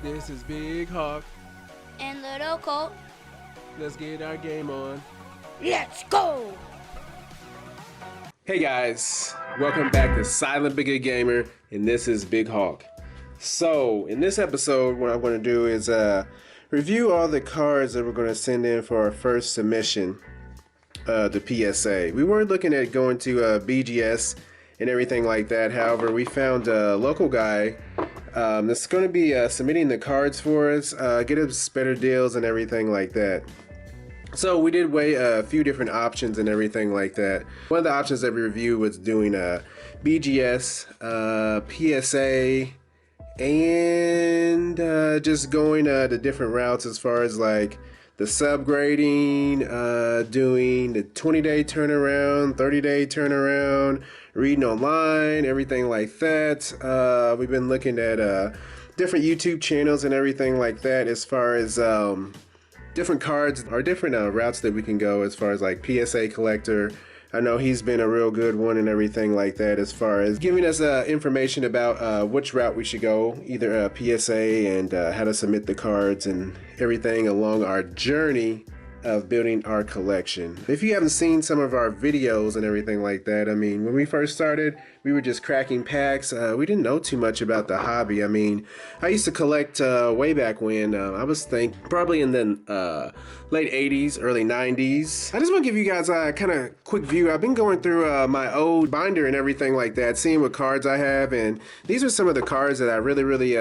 This is Big Hawk. And Little Colt. Let's get our game on. Let's go! Hey guys, welcome back to Silent Bigger Gamer, and this is Big Hawk. So, in this episode, what I'm going to do is review all the cards that we're going to send in for our first submission to PSA. We weren't looking at going to BGS and everything like that. However, we found a local guy that's going to be submitting the cards for us, get us better deals and everything like that. So we did weigh a few different options and everything like that. One of the options that we reviewed was doing BGS, PSA, and just going the different routes as far as like the subgrading, doing the 20-day turnaround, 30-day turnaround, reading online, everything like that. We've been looking at different YouTube channels and everything like that as far as different cards or different routes that we can go as far as like PSA collector. I know he's been a real good one and everything like that as far as giving us information about which route we should go, either PSA and how to submit the cards and everything along our journey of building our collection. If you haven't seen some of our videos and everything like that, I mean, when we first started, we were just cracking packs. We didn't know too much about the hobby. I mean, I used to collect way back when. I was probably in the late 80s, early 90s. I just want to give you guys a kind of quick view. I've been going through my old binder and everything like that, seeing what cards I have, and these are some of the cards that I really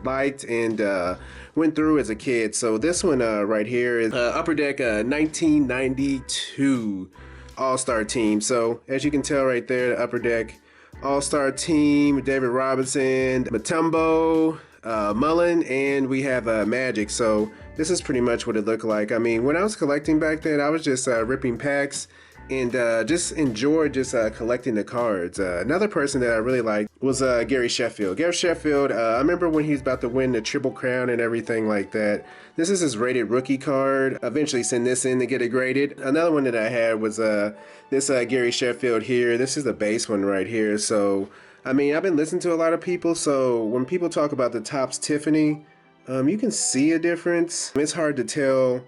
liked and went through as a kid. So this one right here is Upper Deck 1992 All-Star Team. So as you can tell right there, the Upper Deck All-Star Team, David Robinson, Mutombo, Mullen, and we have Magic. So this is pretty much what it looked like. I mean, when I was collecting back then, I was just ripping packs and just enjoyed just collecting the cards. Another person that I really liked was Gary Sheffield. Gary Sheffield, I remember when he was about to win the Triple Crown and everything like that. This is his rated rookie card. Eventually send this in to get it graded. Another one that I had was this Gary Sheffield here. This is the base one right here. So, I mean, I've been listening to a lot of people. So when people talk about the Topps Tiffany, you can see a difference. It's hard to tell.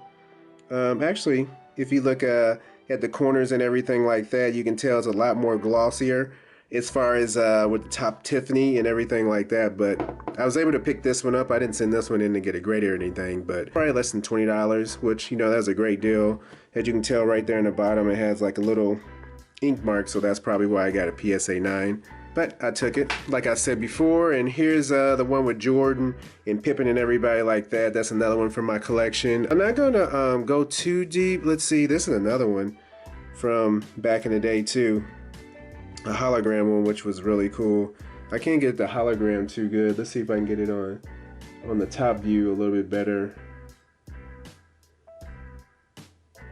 Actually, if you look at the corners and everything like that, you can tell it's a lot more glossier as far as with the Top Tiffany and everything like that. But I was able to pick this one up. I didn't send this one in to get a graded or anything, but probably less than $20, which, you know, that's a great deal. As you can tell right there in the bottom, it has like a little ink mark, so that's probably why I got a PSA 9. But I took it, like I said before. And here's the one with Jordan and Pippen and everybody like that. That's another one from my collection. I'm not going to go too deep. Let's see, this is another one from back in the day too. A hologram one, which was really cool. I can't get the hologram too good. Let's see if I can get it on the top view a little bit better.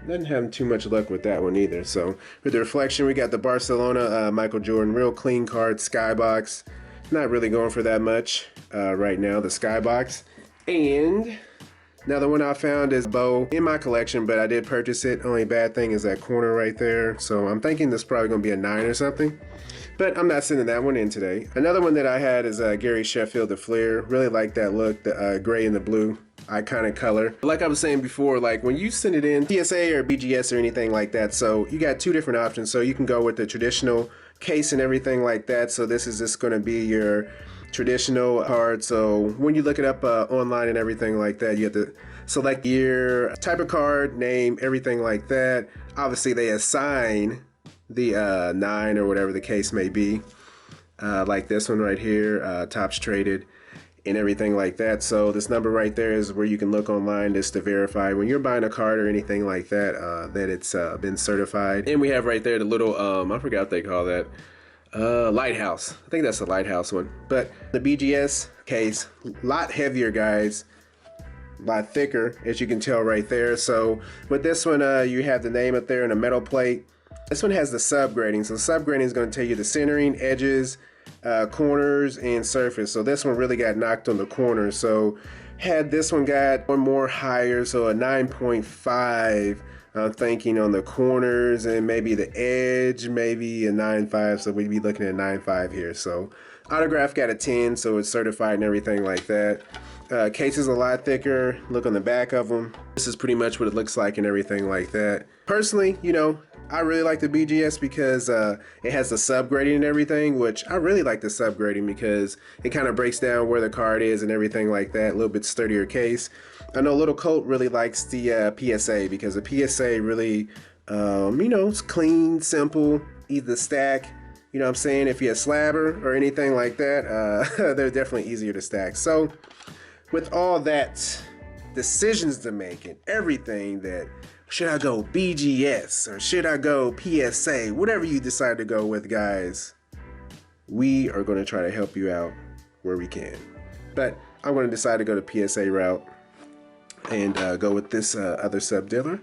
Didn't have too much luck with that one either. So with the reflection, we got the Barcelona Michael Jordan, real clean card, Skybox. Not really going for that much right now, the Skybox. And now the one I found is Bow in my collection, but I did purchase it. Only bad thing is that corner right there. So I'm thinking this is probably going to be a 9 or something. But I'm not sending that one in today. Another one that I had is Gary Sheffield, the Flair. Really like that look, the gray and the blue iconic color. Like I was saying before, like when you send it in PSA or BGS or anything like that, so you got two different options. So you can go with the traditional case and everything like that. So this is just going to be your traditional card. So when you look it up online and everything like that, you have to select your type of card, name, everything like that. Obviously they assign the 9 or whatever the case may be, like this one right here, Topps Traded and everything like that. So this number right there is where you can look online just to verify when you're buying a card or anything like that, that it's been certified. And we have right there the little I forgot what they call that, lighthouse. I think that's the lighthouse one. But the BGS case, a lot heavier, guys, a lot thicker, as you can tell right there. So with this one, you have the name up there in a metal plate. This one has the subgrading. So subgrading is going to tell you the centering, edges, corners, and surface. So this one really got knocked on the corners. So had this one got one more higher, so a 9.5, I'm thinking on the corners and maybe the edge, maybe a 9.5. So we'd be looking at 9.5 here. So autograph got a 10, so it's certified and everything like that. Case is a lot thicker. Look on the back of them. This is pretty much what it looks like and everything like that. Personally, you know, I really like the BGS because it has the subgrading and everything, which I really like the subgrading because it kind of breaks down where the card is and everything like that. A little bit sturdier case. I know Little Colt really likes the PSA because the PSA really, you know, it's clean, simple, easy to stack. You know what I'm saying? If you're a slabber or anything like that, they're definitely easier to stack. So with all that decisions to make and everything, that should I go BGS or should I go PSA, whatever you decide to go with, guys, we are going to try to help you out where we can. But I'm going to decide to go the PSA route and go with this other sub dealer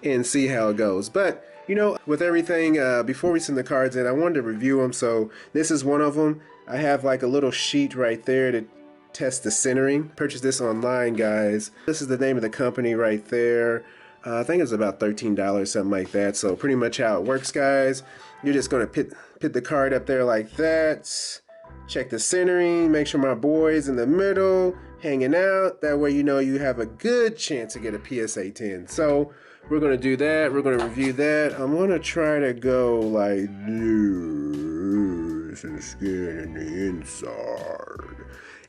and see how it goes. But you know, with everything, before we send the cards in, I wanted to review them. So this is one of them. I have like a little sheet right there to test the centering. Purchase this online, guys. This is the name of the company right there. I think it's about $13, something like that. So pretty much how it works, guys. You're just going to put the card up there like that. Check the centering. Make sure my boy's in the middle, hanging out. That way you know you have a good chance to get a PSA 10. So we're going to do that. We're going to review that. I'm going to try to go like this and skin in the inside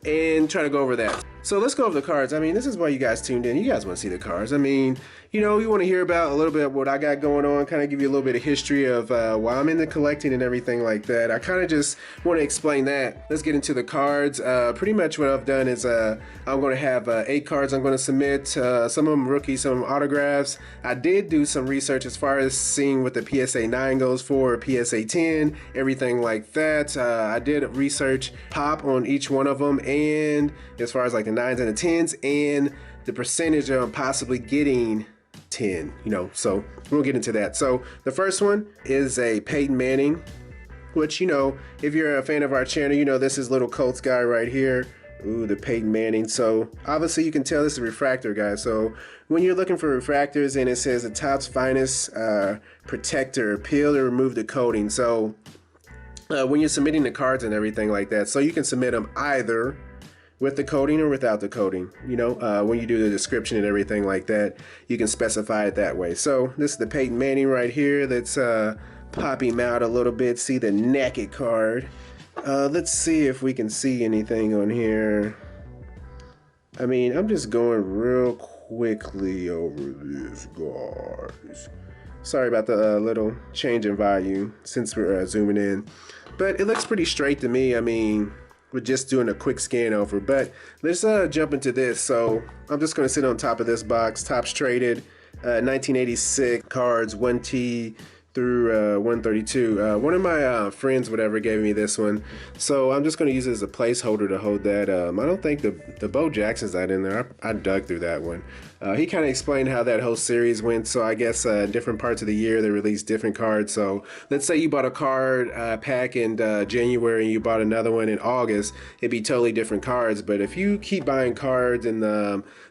and try to go over that. So let's go over the cards. I mean, this is why you guys tuned in. You guys want to see the cards. I mean, you know, you want to hear about a little bit of what I got going on, kind of give you a little bit of history of why I'm into collecting and everything like that. I kind of just want to explain that. Let's get into the cards. Pretty much what I've done is I'm going to have 8 cards I'm going to submit. Some of them rookies, some of them autographs. I did do some research as far as seeing what the PSA 9 goes for, PSA 10, everything like that. I did research pop on each one of them, and as far as like the 9s and the 10s and the percentage of possibly getting 10, you know, so we'll get into that. So the first one is a Peyton Manning, which, you know, if you're a fan of our channel, you know this is Little Colts guy right here. Ooh, the Peyton Manning. So obviously you can tell this is a refractor, guys. So when you're looking for refractors and it says the Topps Finest protector, peel or remove the coating. So when you're submitting the cards and everything like that, so you can submit them either with the coating or without the coating. You know, when you do the description and everything like that, you can specify it that way. So this is the Peyton Manning right here. That's pop him out a little bit. See the naked card. Let's see if we can see anything on here. I mean, I'm just going real quickly over this, guys. Sorry about the little change in volume since we're zooming in. But it looks pretty straight to me. I mean, we're just doing a quick scan over. But let's jump into this. So I'm just going to sit on top of this box. Topps Traded 1986 cards, 1T through 132. One of my friends, whatever, gave me this one. So I'm just going to use it as a placeholder to hold that. I don't think the Bo Jackson's not in there. I dug through that one. He kind of explained how that whole series went. So I guess different parts of the year they release different cards. So let's say you bought a card pack in January and you bought another one in August. It'd be totally different cards. But if you keep buying cards in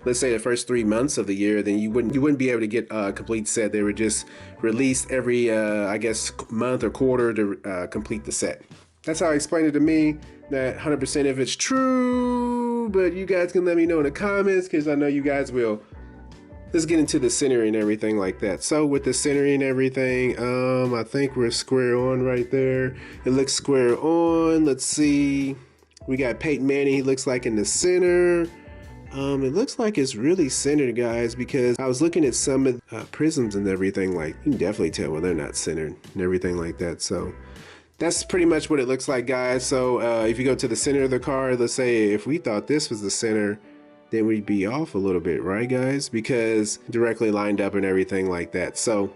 let's say the first 3 months of the year, then you wouldn't be able to get a complete set. They would just release every I guess month or quarter to complete the set. That's how I explained it to me. Not 100% if it's true, but you guys can let me know in the comments because I know you guys will. Let's get into the centering and everything like that. So with the centering and everything, I think we're square on right there. It looks square on. Let's see. We got Peyton Manning. He looks like in the center. It looks like it's really centered, guys, because I was looking at some of the prisms and everything. Like, you can definitely tell when they're not centered and everything like that. So that's pretty much what it looks like, guys. So if you go to the center of the card, let's say if we thought this was the center, then we'd be off a little bit, right, guys? Because directly lined up and everything like that. So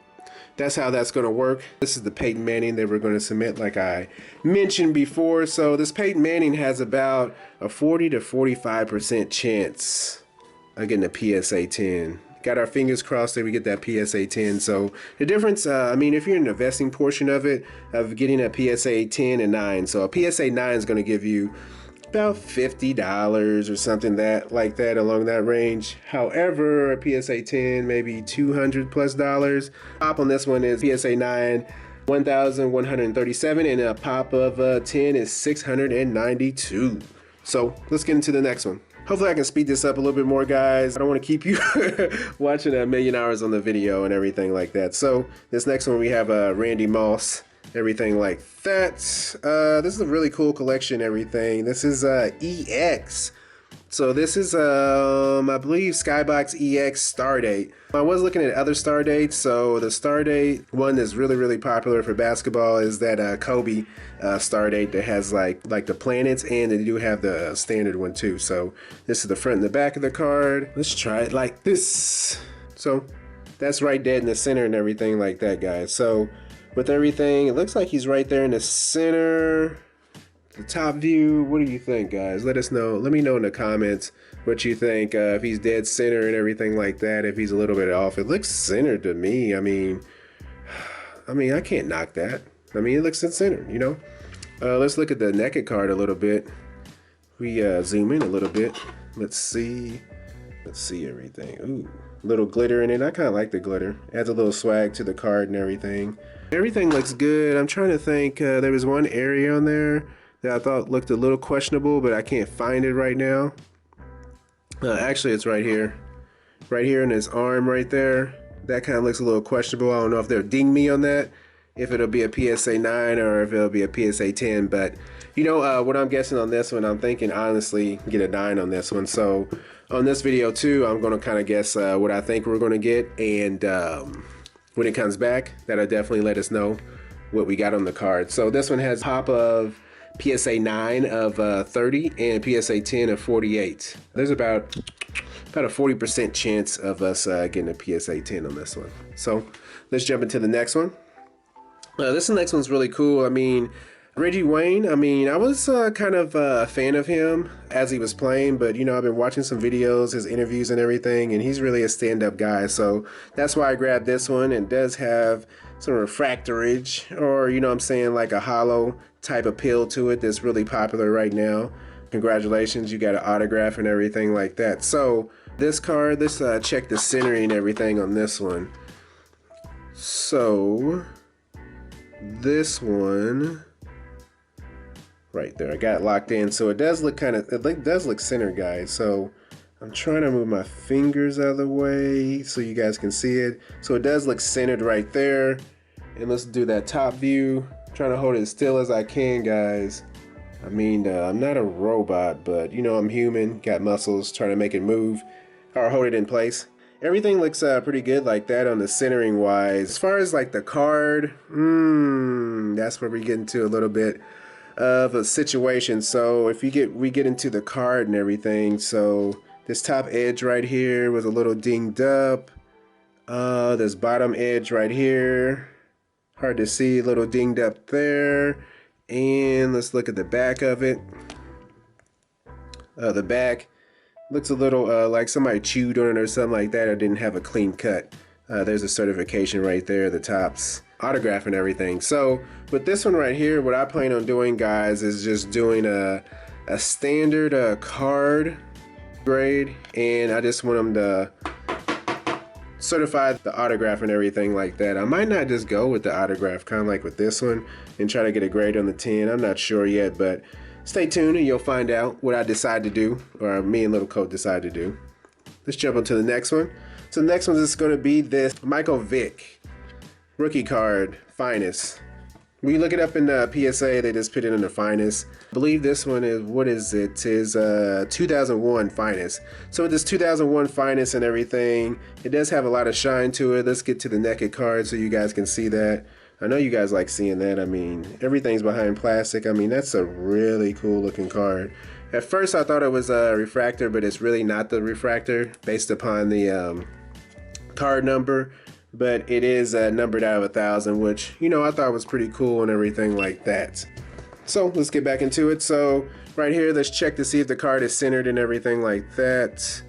that's how that's going to work. This is the Peyton Manning that we're going to submit, like I mentioned before. So this Peyton Manning has about a 40 to 45% chance of getting a PSA 10. Got our fingers crossed that we get that PSA 10. So the difference, I mean, if you're in the investing portion of it, of getting a PSA 10 and 9. So a PSA 9 is going to give you about $50 or something like that along that range. However, a PSA 10 maybe $200+. Pop on this one is PSA 9 $1,137 and a pop of 10 is $692. So let's get into the next one. Hopefully I can speed this up a little bit more, guys. I don't want to keep you watching a million hours on the video and everything like that. So this next one we have Randy Moss, everything like that. This is a really cool collection, everything. This is EX. So this is, I believe, Skybox EX Staredate. I was looking at other Stardates. So the Staredate one that's really, really popular for basketball is that Kobe Staredate that has like the planets, and they do have the standard one too. So this is the front and the back of the card. Let's try it like this. So that's right dead in the center and everything like that, guys. So with everything, it looks like he's right there in the center. The top view, what do you think, guys? Let us know. Let me know in the comments what you think, if he's dead center and everything like that, if he's a little bit off. It looks centered to me. I mean, I can't knock that. I mean, it looks centered, you know? Let's look at the naked card a little bit. We zoom in a little bit. Let's see everything. Ooh, little glitter in it. I kind of like the glitter. Adds a little swag to the card and everything. Everything looks good. I'm trying to think. There was one area on there that I thought looked a little questionable, but I can't find it right now. Actually, it's right here. Right here in his arm right there. That kind of looks a little questionable. I don't know if they'll ding me on that, if it'll be a PSA 9 or if it'll be a PSA 10. But, you know, what I'm guessing on this one, I'm thinking, honestly, get a 9 on this one. So on this video, too, I'm going to kind of guess what I think we're going to get. And when it comes back, that'll definitely let us know what we got on the card. So this one has pop of PSA 9 of 30 and PSA 10 of 48. There's about a 40% chance of us getting a PSA 10 on this one. So let's jump into the next one. This next one's really cool. I mean, Reggie Wayne, I mean, I was kind of a fan of him as he was playing, but, you know, I've been watching some videos, his interviews and everything, and he's really a stand-up guy. So that's why I grabbed this one. And it does have some refractorage, or, you know what I'm saying, like a Holo type appeal to it that's really popular right now. Congratulations, you got an autograph and everything like that. So this card, let's check the centering and everything on this one. So this one right there, I got it locked in. So it does look does look centered, guys. So I'm trying to move my fingers out of the way so you guys can see it. So it does look centered right there. And let's do that top view. I'm trying to hold it as still as I can, guys. I mean, I'm not a robot, but, you know, I'm human, got muscles, trying to make it move or hold it in place. Everything looks pretty good like that on the centering wise. As far as like the card, that's where we get into a little bit of a situation. So if we get into the card and everything, so this top edge right here was a little dinged up. This bottom edge right here, hard to see, a little dinged up there. And let's look at the back of it. The back looks a little like somebody chewed on it or something like that, or didn't have a clean cut. There's a certification right there, the top's autograph and everything. So with this one right here, what I plan on doing, guys, is just doing a standard card grade, and I just want them to certify the autograph and everything like that. I might not just go with the autograph, kind of like with this one, and try to get a grade on the 10. I'm not sure yet, but stay tuned and you'll find out what I decide to do, or me and Little Coat decide to do. Let's jump on to the next one. So the next one is going to be this Michael Vick rookie card, finest. When you look it up in the PSA, they just put it in the finest. I believe this one is, what is it? It is 2001 finest. So with this 2001 finest and everything, it does have a lot of shine to it. Let's get to the naked card so you guys can see that. I know you guys like seeing that. I mean, everything's behind plastic. I mean, that's a really cool looking card. At first I thought it was a refractor, but it's really not the refractor based upon the card number. But it is numbered out of 1,000, which, you know, I thought was pretty cool and everything like that. So let's get back into it. So right here, let's check to see if the card is centered and everything like that.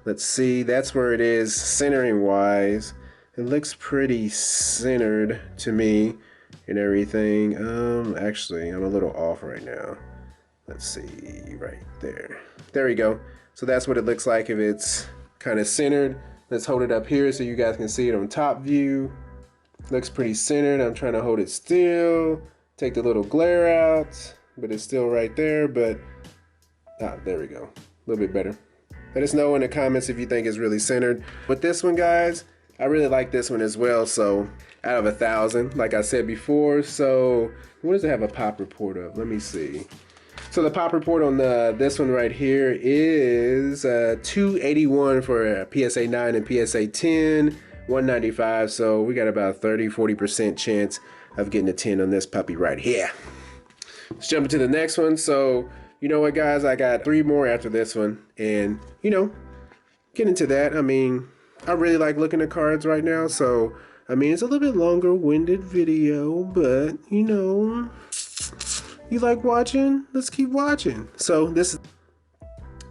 Let's see, that's where it is centering wise. It looks pretty centered to me and everything. Actually, I'm a little off right now. Let's see, right there. There we go. So that's what it looks like if it's kind of centered. Let's hold it up here so you guys can see it on top view. Looks pretty centered. I'm trying to hold it still. Take the little glare out, but it's still right there. But there we go. little bit better. Let us know in the comments if you think it's really centered. With this one, guys, I really like this one as well. So out of 1,000, like I said before. So what does it have a pop report of? Let me see. So the pop report on this one right here is 281 for PSA 9 and PSA 10, 195. So we got about 30-40% chance of getting a 10 on this puppy right here. Let's jump into the next one. So you know what, guys, I got 3 more after this one, and you know, get into that. I mean, I really like looking at cards right now, so I mean, it's a little bit longer winded video, but you know, you like watching, let's keep watching. So this is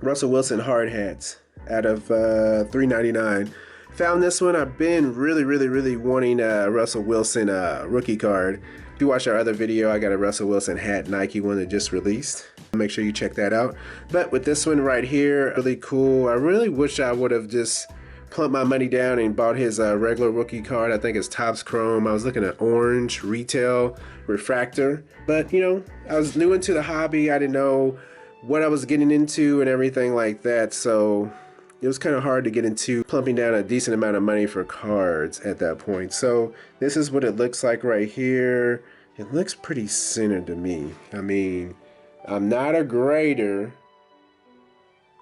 Russell Wilson hard hats out of $3.99. Found this one. I've been really wanting Russell Wilson rookie card. If you watch our other video, I got a Russell Wilson hat Nike one that just released. Make sure you check that out. But with this one right here, really cool. I really wish I would have just plumped my money down and bought his regular rookie card. I think it's Topps Chrome. I was looking at orange retail refractor, but you know, I was new into the hobby. I didn't know what I was getting into and everything like that, so it was kind of hard to get into plumping down a decent amount of money for cards at that point. So this is what it looks like right here. It looks pretty centered to me. I mean, I'm not a grader,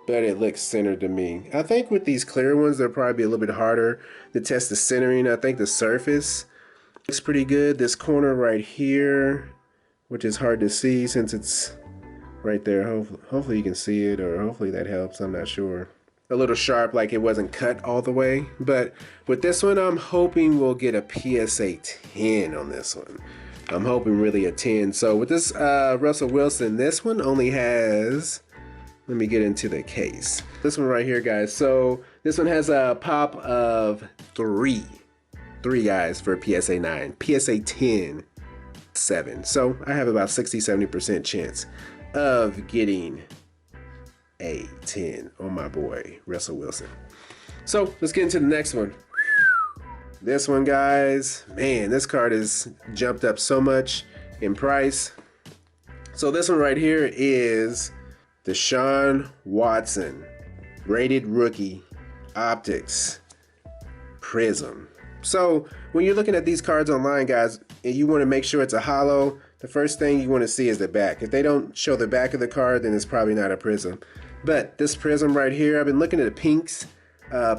but it looks centered to me. I think with these clear ones, they'll probably be a little bit harder to test the centering. I think the surface looks pretty good. This corner right here, which is hard to see since it's right there. Hopefully you can see it, or hopefully that helps. I'm not sure. A little sharp, like it wasn't cut all the way. But with this one, I'm hoping we'll get a PSA 10 on this one. I'm hoping really a 10. So with this Russell Wilson, this one only has, let me get into the case. This one right here, guys. So this one has a pop of 3 guys for PSA 9, PSA 10, 7. So I have about 60-70% chance of getting a 10 on my boy Russell Wilson. So let's get into the next one. This one, guys, man, this card has jumped up so much in price. So this one right here is Deshawn Watson, rated rookie, Optics, Prism. So when you're looking at these cards online, guys, and you want to make sure it's a holo, the first thing you want to see is the back. If they don't show the back of the card, then it's probably not a Prism. But this Prism right here, I've been looking at the pinks.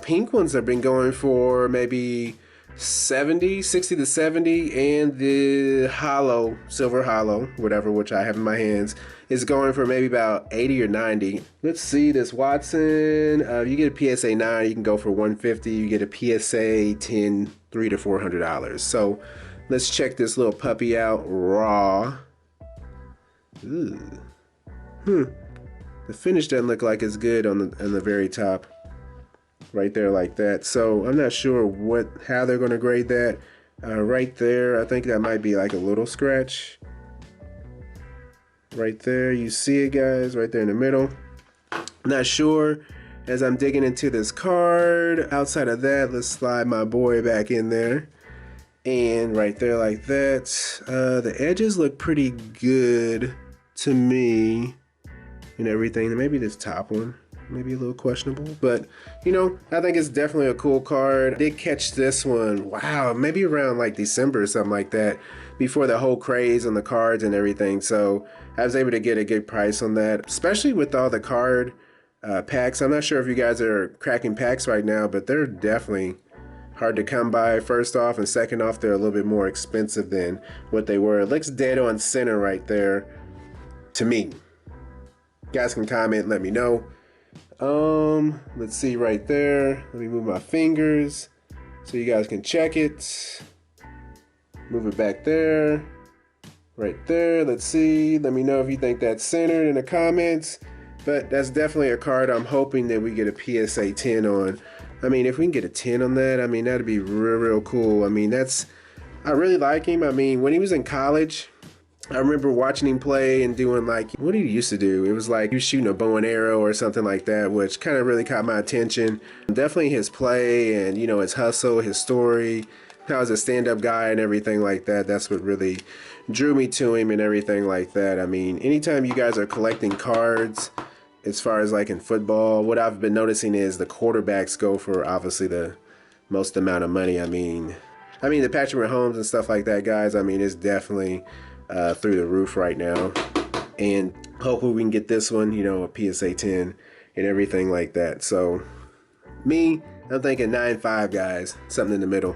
Pink ones have been going for maybe 60 to 70, and the holo, silver holo, whatever, which I have in my hands, is going for maybe about 80 or 90. Let's see this Watson. You get a PSA 9, you can go for 150. You get a PSA 10, $300 to $400. So let's check this little puppy out raw. Ooh. The finish doesn't look like it's good on the very top. Right there like that. So I'm not sure how they're going to grade that. Right there, I think that might be like a little scratch. Right there, you see it, guys, right there in the middle. Not sure as I'm digging into this card. Outside of that, let's slide my boy back in there. And right there like that. The edges look pretty good to me and everything. Maybe this top one, maybe a little questionable, but you know, I think it's definitely a cool card. I did catch this one, wow, maybe around like December or something like that, before the whole craze on the cards and everything. So I was able to get a good price on that, especially with all the card packs. I'm not sure if you guys are cracking packs right now, but they're definitely hard to come by, first off, and second off, they're a little bit more expensive than what they were. It looks dead on center right there to me. You guys can comment and let me know. Let's see right there. Let me move my fingers so you guys can check it. Move it back there. Right there. Let's see. Let me know if you think that's centered in the comments. But that's definitely a card I'm hoping that we get a PSA 10 on. I mean, if we can get a 10 on that, I mean, that'd be real cool. I mean, I really like him. I mean, when he was in college, I remember watching him play and doing like, what did he used to do? It was like he was shooting a bow and arrow or something like that, which kind of really caught my attention. Definitely his play and, you know, his hustle, his story, how he's a stand-up guy and everything like that. That's what really drew me to him and everything like that. I mean, anytime you guys are collecting cards, as far as like in football, what I've been noticing is the quarterbacks go for obviously the most amount of money. I mean the Patrick Mahomes and stuff like that, guys. I mean, it's definitely through the roof right now. And hopefully we can get this one, you know, a PSA 10 and everything like that. So me, I'm thinking 9.5, guys, something in the middle.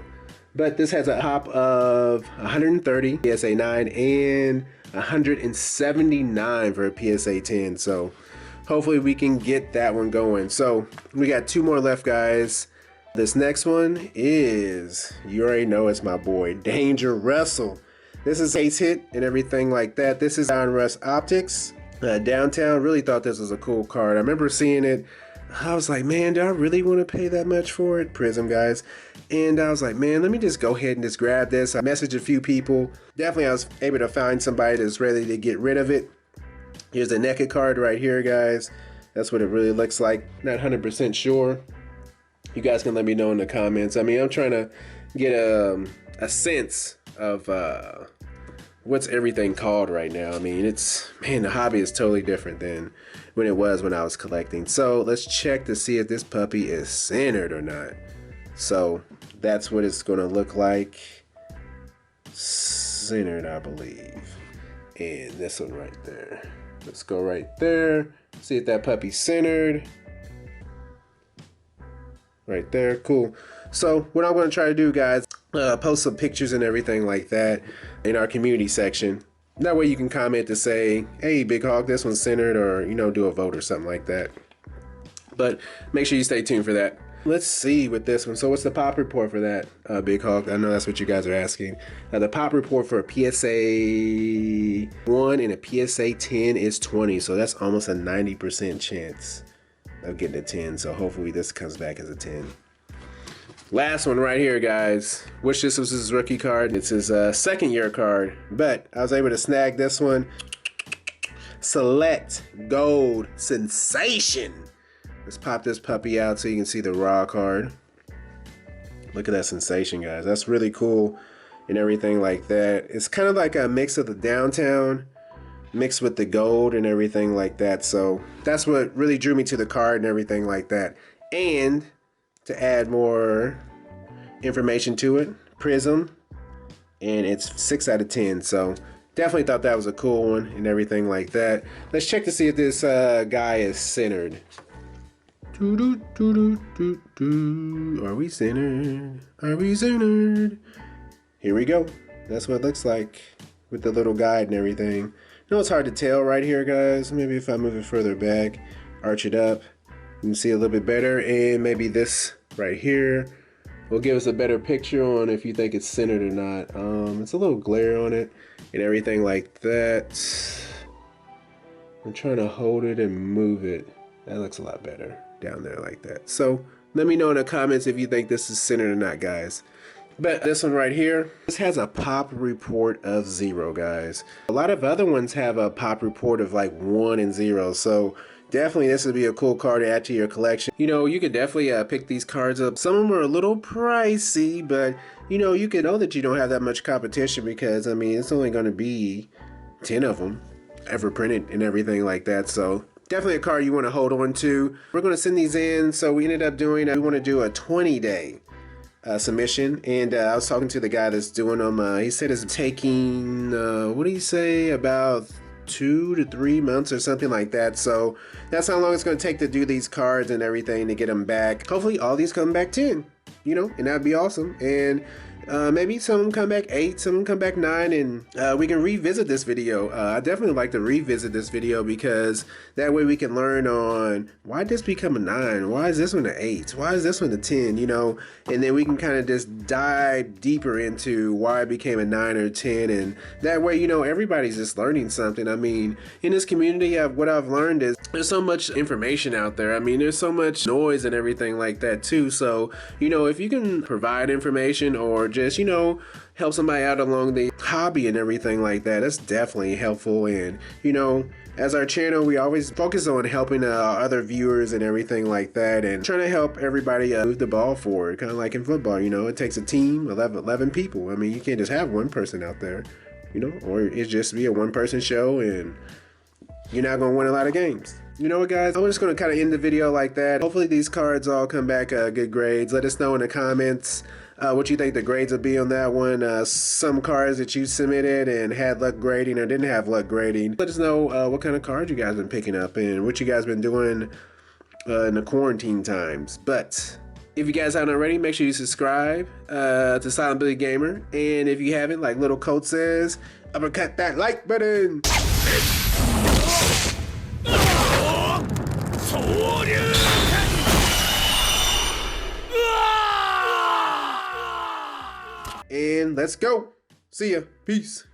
But this has a pop of 130 PSA 9 and 179 for a PSA 10. So hopefully we can get that one going. So we got 2 more left, guys. This next one is, you already know it's my boy, Danger Wrestle. This is Ace Hit and everything like that. This is Donruss Optics. Downtown, really thought this was a cool card. I remember seeing it. I was like, man, do I really want to pay that much for it? Prism, guys. And I was like, man, let me just go ahead and just grab this. I messaged a few people. Definitely I was able to find somebody that's ready to get rid of it. Here's the naked card right here, guys. That's what it really looks like. Not 100% sure. You guys can let me know in the comments. I mean, I'm trying to get a sense of what's everything called right now. I mean, the hobby is totally different than when it was when I was collecting. So let's check to see if this puppy is centered or not. So that's what it's gonna look like. Centered, I believe. And this one right there. Let's go right there. See if that puppy's centered. Right there, cool. So what I'm gonna try to do, guys, post some pictures and everything like that in our community section. That way you can comment to say, hey, Big Hog, this one's centered, or, you know, do a vote or something like that. But make sure you stay tuned for that. Let's see with this one. So what's the pop report for that, Big Hog? I know that's what you guys are asking. The pop report for a PSA 1 and a PSA 10 is 20. So that's almost a 90% chance of getting a 10. So hopefully this comes back as a 10. Last one right here, guys. Wish this was his rookie card. It's his second year card, but I was able to snag this one. Select Gold Sensation. Let's pop this puppy out so you can see the raw card. Look at that sensation, guys. That's really cool and everything like that. It's kind of like a mix of the downtown mixed with the gold and everything like that. So that's what really drew me to the card and everything like that. And to add more information to it, Prism, and it's 6 out of 10. So definitely thought that was a cool one and everything like that. Let's check to see if this guy is centered. Are we centered? Are we centered? Here we go. That's what it looks like with the little guide and everything. You know, it's hard to tell right here, guys. Maybe if I move it further back, arch it up, you can see a little bit better. And maybe this right here will give us a better picture on if you think it's centered or not. It's a little glare on it and everything like that. I'm trying to hold it and move it. That looks a lot better down there like that. So let me know in the comments if you think this is centered or not, guys. But this one right here, this has a pop report of 0, guys. A lot of other ones have a pop report of like 1 and 0. So definitely this would be a cool card to add to your collection. You know, you could definitely pick these cards up. Some of them are a little pricey, but you know, you can know that you don't have that much competition because, I mean, it's only going to be 10 of them ever printed and everything like that. So definitely a card you want to hold on to. We're going to send these in. So we ended up doing, we want to do a 20-day submission, and I was talking to the guy that's doing them. He said it's taking, what do you say, about 2 to 3 months or something like that. So that's how long it's going to take to do these cards and everything to get them back. Hopefully all these come back 10, you know, and that'd be awesome. And maybe some of them come back 8, some of them come back 9, and we can revisit this video. I definitely like to revisit this video because that way we can learn on why did this become a 9, why is this one an 8, why is this one a 10, you know, and then we can kind of just dive deeper into why it became a 9 or 10, and that way, you know, everybody's just learning something. I mean, in this community, what I've learned is there's so much information out there. I mean, there's so much noise and everything like that too. So, you know, if you can provide information or just, you know, help somebody out along the hobby and everything like that, that's definitely helpful. And, you know, as our channel, we always focus on helping other viewers and everything like that, and trying to help everybody move the ball forward, kind of like in football. You know, it takes a team, 11 people. I mean, you can't just have one person out there, you know, or it's just be a one-person show and you're not going to win a lot of games. You know what, guys? I'm just going to kind of end the video like that. Hopefully these cards all come back good grades. Let us know in the comments what you think the grades will be on that one. Some cards that you submitted and had luck grading or didn't have luck grading. Let us know what kind of cards you guys been picking up and what you guys been doing in the quarantine times. But if you guys haven't already, make sure you subscribe to Silent Billy Gamer. And if you haven't, like Little Coat says, uppercut that like button. And let's go. See ya. Peace.